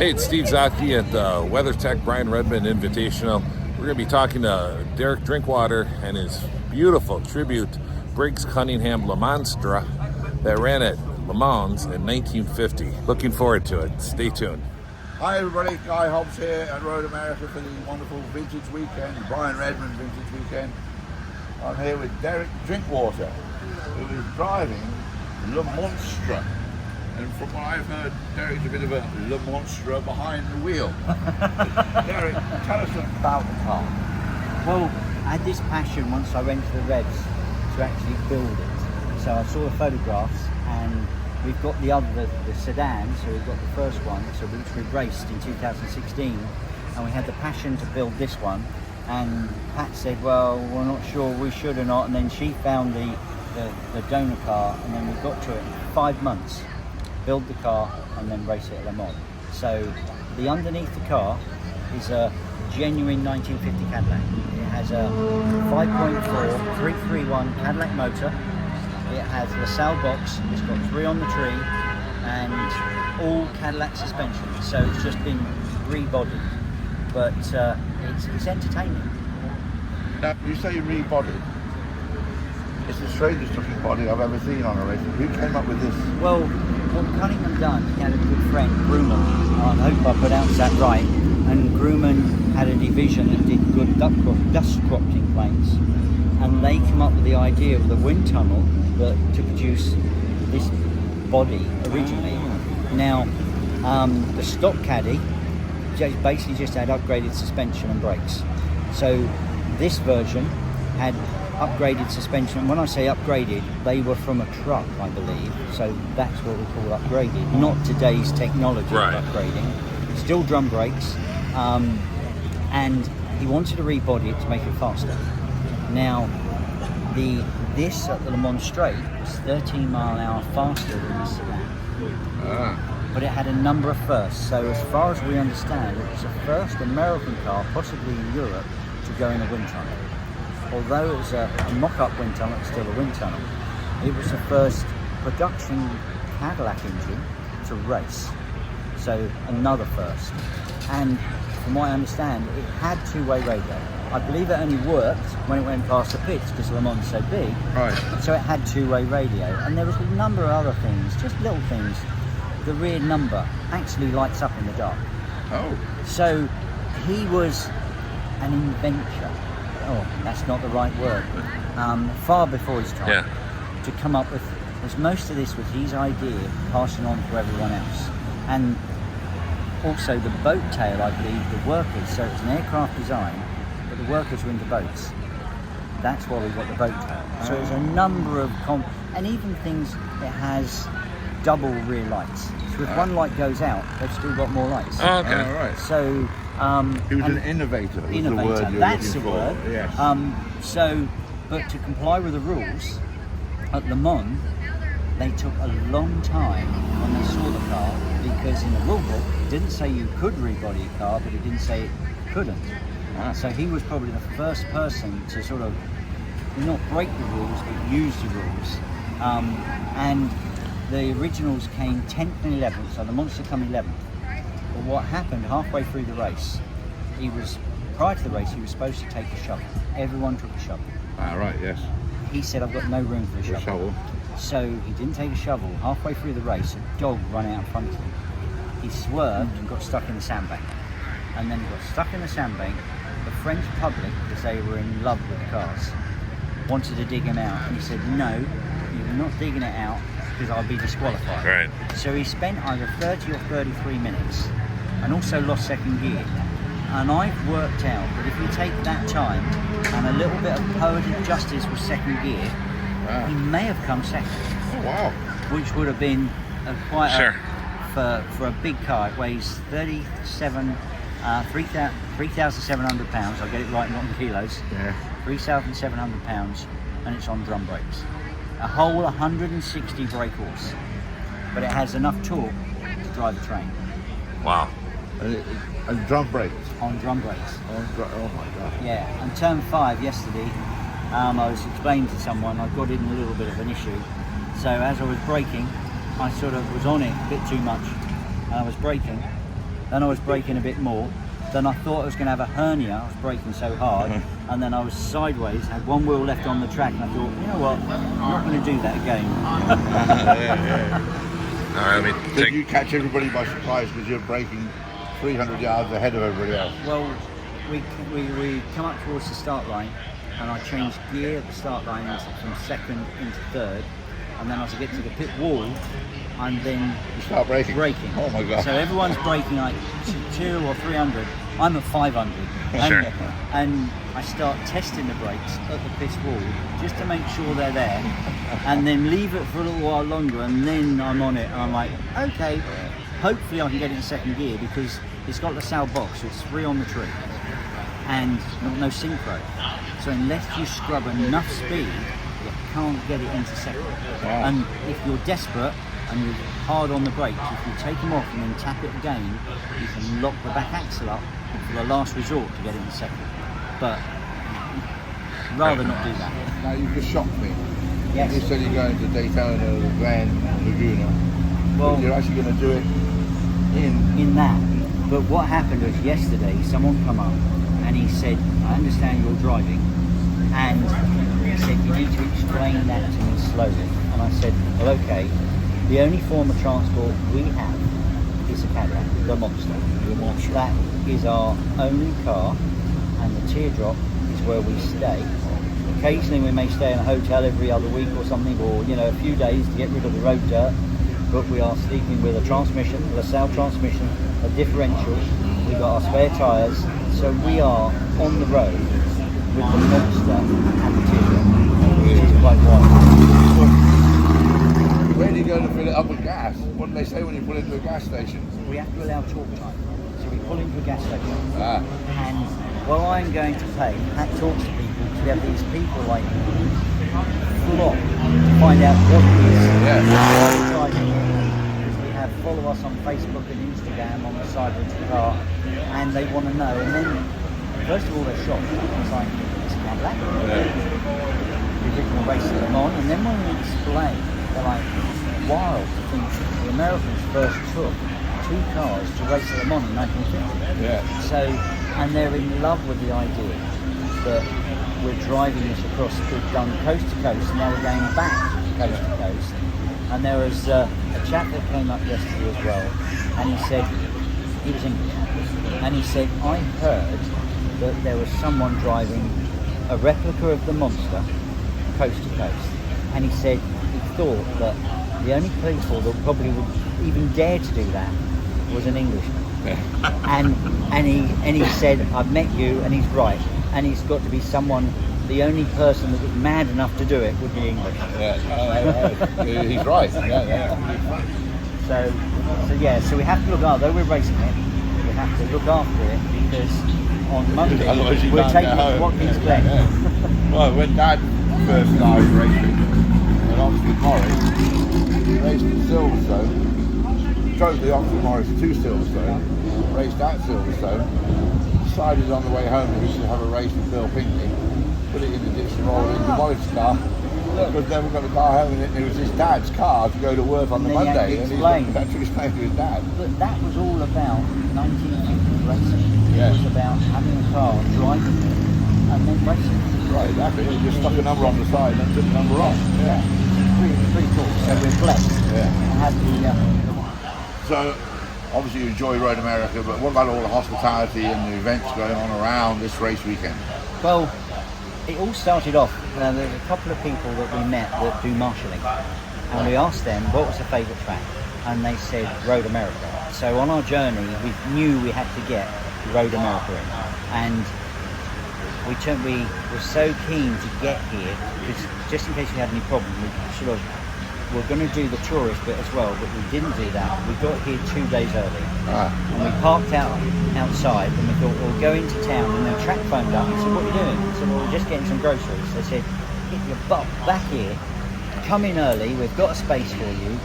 Hey, it's Steve Zotke at the WeatherTech Brian Redman Invitational. We're going to be talking to Derek Drinkwater and his beautiful tribute Briggs Cunningham Monstre that ran at Le Mans in 1950. Looking forward to it. Stay tuned. Hi everybody, Guy Hobbs here at Road America for the wonderful Vintage Weekend, Brian Redman Vintage Weekend. I'm here with Derek Drinkwater, who is driving Le Monstre. And from what I've heard, Derek's a bit of a Le Monstre behind the wheel. Derek, tell us about the car. Well, I had this passion once I went to the Revs to actually build it. So I saw the photographs, and we've got the sedan, so we've got the first one, so which we raced in 2016, and we had the passion to build this one. And Pat said, well, we're not sure we should or not, and then she found the donor car, and then we got to it in 5 months. Build the car and then race it at Le Mans. So the underneath the car is a genuine 1950 Cadillac. It has a 5.4 331 Cadillac motor. It has the sail box. It's got 3 on the tree and all Cadillac suspension. So it's just been rebodied, but it's entertaining. Now, you say rebodied. It's the strangest looking body I've ever seen on a race. Who came up with this? Well, what Cunningham done, he had a good friend, Grumman, I hope I pronounced that right, and Grumman had a division that did good dust cropping planes, and they came up with the idea of the wind tunnel to produce this body originally. Now, the stock Caddy basically just had upgraded suspension and brakes. So this version had upgraded suspension, and when I say upgraded, they were from a truck, I believe, so that's what we call upgraded, not today's technology of upgrading. Still drum brakes, and he wanted to rebody it to make it faster. Now, this at the Le Mans Straight was 13 mile an hour faster than the sedan. But it had a number of firsts, so as far as we understand, it was the first American car, possibly in Europe, to go in a wind tunnel. Although it was a mock-up wind tunnel, it's still a wind tunnel. It was the first production Cadillac engine to race. So another first. And from what I understand, it had two-way radio. I believe it only worked when it went past the pits because Le Mans is so big. Right. So it had two-way radio. And there was a number of other things, just little things. The rear number actually lights up in the dark. Oh. So he was an inventor. Oh, that's not the right word. Far before his time, to come up with, because most of this was his idea, passing on to everyone else. And also the boat tail, I believe, the workers, so it's an aircraft design, but the workers were into boats. That's why we got the boat tail. So there's a number of, and even things, it has double rear lights. So if one light goes out, they've still got more lights. Oh, okay. Right. So, he was an innovator. Innovator, that's the word. Yes. So, but to comply with the rules at Le Mans, they took a long time when they saw the car, because in the rule book it didn't say you could rebody a car, but it didn't say it couldn't. So he was probably the first person to sort of not break the rules, but use the rules. And the originals came 10th and 11th, so the Monstre come 11th. But what happened halfway through the race, prior to the race, he was supposed to take a shovel. Everyone took a shovel. Right, yes. He said, I've got no room for a shovel. So he didn't take a shovel. Halfway through the race, a dog ran out in front of him. He swerved and got stuck in the sandbank. And then he got stuck in the sandbank. The French public, because they were in love with the cars, wanted to dig him out. And he said, no, you're not digging it out, because I'll be disqualified. Right. So he spent either 30 or 33 minutes and also lost second gear. And I've worked out that if you take that time and a little bit of poetic justice with second gear, he may have come second. Oh, wow. Which would have been quite for a big car. It weighs 3,700 pounds. I'll get it right, not in kilos. Yeah. 3,700 pounds, and it's on drum brakes. A whole 160 brake horse, but it has enough torque to drive a train. Wow. And drum brakes? On drum brakes. Oh my God. Yeah, and turn 5 yesterday, I was explaining to someone, I got in a little bit of an issue. So as I was braking, I sort of was on it a bit too much, and I was braking, then I was braking a bit more. Then I thought I was going to have a hernia. I was braking so hard, and then I was sideways, had one wheel left on the track, and I thought, you know what, I'm not going to do that again. Did you catch everybody by surprise because you're braking 300 yards ahead of everybody else? Well, we come up towards the start line, and I changed gear at the start line from second into third, and then as I get to the pit wall, and then you start braking. Oh my God! So everyone's braking like 200 or 300. I'm at 500, and I start testing the brakes at the pit wall just to make sure they're there, and then leave it for a little while longer, and then I'm on it. And I'm like, okay, hopefully I can get it in second gear because it's got the sail box, so it's 3 on the tree, and no synchro. So unless you scrub enough speed, you can't get it into second. Wow. And if you're desperate and you're hard on the brakes, if you take them off and then tap it again, you can lock the back axle up for the last resort to get into second. But rather not do that. Now you just shocked me. Yes. You said you're going to Daytona or Grand Laguna. Well, but you're actually going to do it in that. But what happened was yesterday, someone come up and he said, I understand you're driving. And he said, you need to explain that to me slowly. And I said, well, okay. The only form of transport we have is a Cadillac, the Monstre. That is our only car, and the Teardrop is where we stay. Occasionally we may stay in a hotel every other week or something, or a few days to get rid of the road dirt. But we are sleeping with a transmission, a LaSalle transmission, a differential. We've got our spare tyres, so we are on the road with the Monstre and the Teardrop, which is quite wild. Where do you go to fill it up with gas? What do they say when you pull into a gas station? We have to allow talk time. So we pull into a gas station. And while I'm going to pay, that talks to people, to have these people like flock to find out what it is. Because we have follow us on Facebook and Instagram on the side of the car, and they want to know. And then, first of all, they're shocked. It's like, it's a Cadillac. The original races them on, and then when we explain, they're like, wild to think the Americans first took 2 cars to race at Le Mans in 1950. So, and they're in love with the idea that we're driving this across, we've done coast to coast, and now we're going back coast to coast. And there was a chap that came up yesterday as well, and he said, he was English, and he said, I heard that there was someone driving a replica of the Monstre coast to coast, and he said he thought that the only people that probably would even dare to do that was an Englishman. and he said, I've met you, and he's right, and he's got to be someone, the only person that was mad enough to do it would be English. He's right. So we have to look, although we're racing it, we have to look after it, because on Monday we're taking Watkins Glen. Well, when Dad first started racing at Oxford Morris, he raced at Silverstone, drove the Oxford Morris to Silverstone, raced at Silverstone, decided on the way home that he should have a race with Bill Pinkley, put it in the ditch and rolled it into Morris' car. Because then we got the car home, and it was his dad's car to go to work on the Monday, and he had to explain to his dad. But that was all about 1950s racing. It was about having a car, driving it, and then racing. Right, exactly. You just stuck a number on the side and took the number off. Pretty cool. So we're blessed. So, obviously you enjoy Road America, but what about all the hospitality and the events going on around this race weekend? Well, it all started off, there's a couple of people that we met that do marshalling, and we asked them what was their favourite track, and they said Road America. So on our journey, we knew we had to get Road America in, and we were so keen to get here, because just in case we had any problem, we're going to do the tourist bit as well, but we didn't do that. We got here 2 days early, and we parked outside, and we thought we'll go into town, and the track phoned up and said, what are you doing? I said, well, we're just getting some groceries. They said, get your butt back here, come in early, we've got a space for you,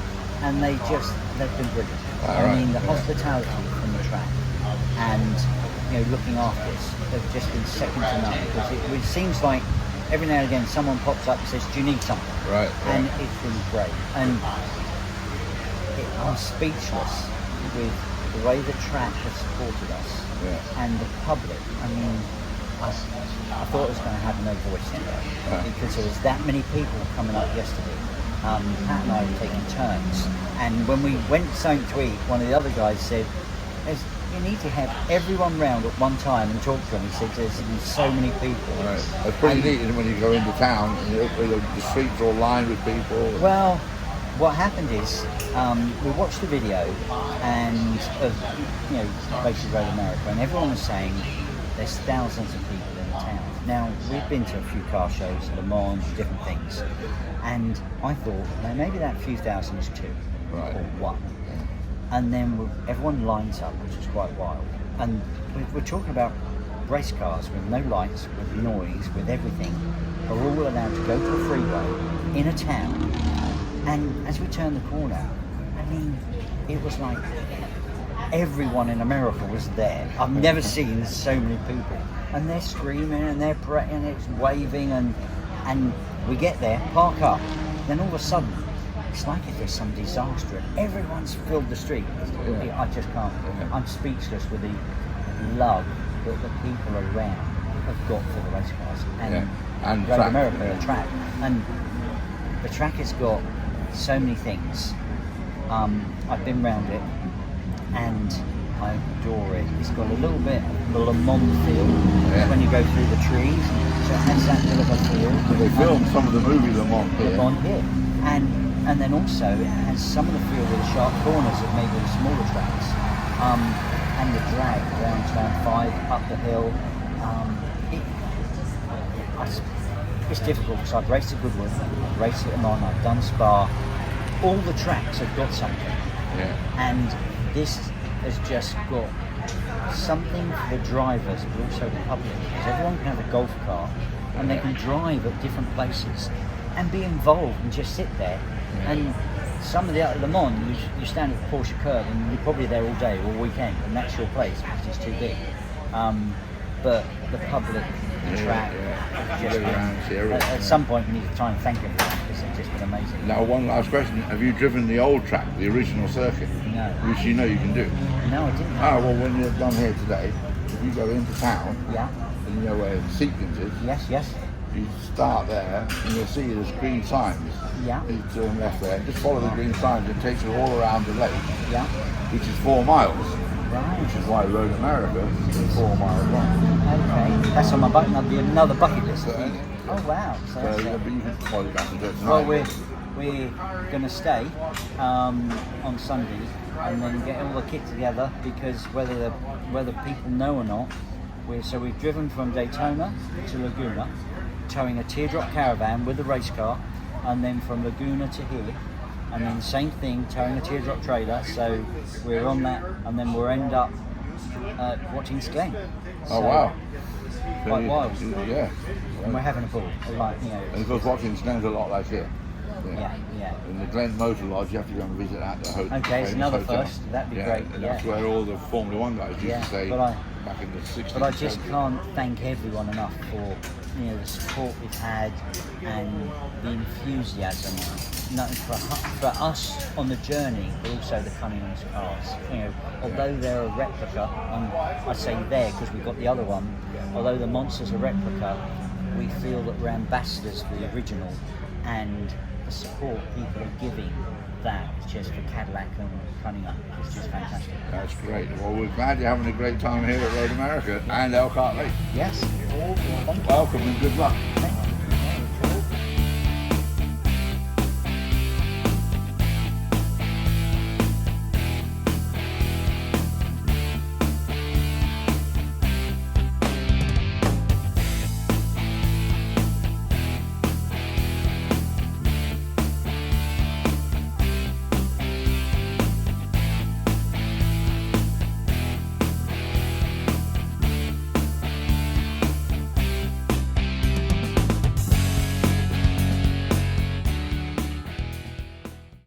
and they've been brilliant. I mean, the hospitality from the track, and looking after us, have just been second to none, because it seems like every now and again someone pops up and says, do you need something? Right. And it's been great. And I'm speechless with the way the track has supported us and the public. I mean, I thought it was going to have no voice today because there was that many people coming up yesterday. Pat and I were taking turns, and when we went something to eat, one of the other guys said, you need to have everyone round at one time and talk to them. He said there's so many people. Right. It's pretty neat when you go into town and the streets are all lined with people. Well, what happened is we watched the video and basically Road America, and everyone was saying there's thousands of people in the town. Now, we've been to a few car shows, Le Mans, different things, and I thought maybe that few thousand is two or one. And then everyone lines up, which is quite wild. And we're talking about race cars with no lights, with noise, with everything, are all allowed to go to a freeway in a town. And as we turned the corner, I mean, it was like everyone in America was there. I've never seen so many people. And they're screaming and they're and it's waving and we get there, park up, then all of a sudden, it's like if there's some disaster and everyone's filled the street. I just can't. I'm speechless with the love that the people around have got for the race cars and Road America, the track. And the track has got so many things. I've been round it and I adore it. It's got a little bit of the Le Mans feel when you go through the trees. So it has that bit of a feel. They filmed some of the movie Le Mans here. And then also it has some of the feel of the sharp corners that maybe the smaller tracks. And the drag around turn 5 up the hill. It's difficult because I've raced at Goodwood, I've raced at Mon, I've done Spa. All the tracks have got something. And this has just got something for the drivers but also the public. Because everyone can have a golf car and they can drive at different places and be involved and just sit there. And some of the Le Mans, you stand at the Porsche curb and you're probably there all day, all weekend, and that's your place because it's too big. But the public, the track, just at some point we need to try and thank everyone because it's just been amazing. Now, one last question: have you driven the old track, the original circuit? No. Which you know you can do. No, I didn't. Well, when you're done here today, if you go into town, and you know where the sequence is. Yes. You start there and you'll see there's green signs. You turn left there. Just follow the green signs. It takes you all around the lake. Which is 4 miles. Right. Which is why Road America is 4 miles long. Okay. That's on my bucket. That'll be another bucket list. Oh wow. So but you can follow back and do it tonight. Well, we're going to stay on Sunday and then get all the kit together because whether people know or not, we've driven from Daytona to Laguna, towing a teardrop caravan with a race car, and then from Laguna to here, and then same thing, towing a teardrop trailer. So we're on that, and then we'll end up watching Skane. Oh wow! Quite wild. Yeah. And we're having a ball. Like, And of course, watching Skane's a lot like here. Yeah. In the Glen Motor Lodge, you have to go and visit that. Okay, it's another first. That'd be great. That's where all the Formula One guys used to stay back in the 60s. But I just can't thank everyone enough for the support we've had and the enthusiasm. Not for us on the journey, but also the Cunningham's cars. Although they're a replica, and I say there because we've got the other one. Although the Monster's a replica, we feel that we're ambassadors for the original, and the support people are giving that just for Cadillac and Cunningham is just fantastic. That's great. Well, we're glad you're having a great time here at Road America and Elkhart Lake. Yes. Welcome and good luck. Thank you.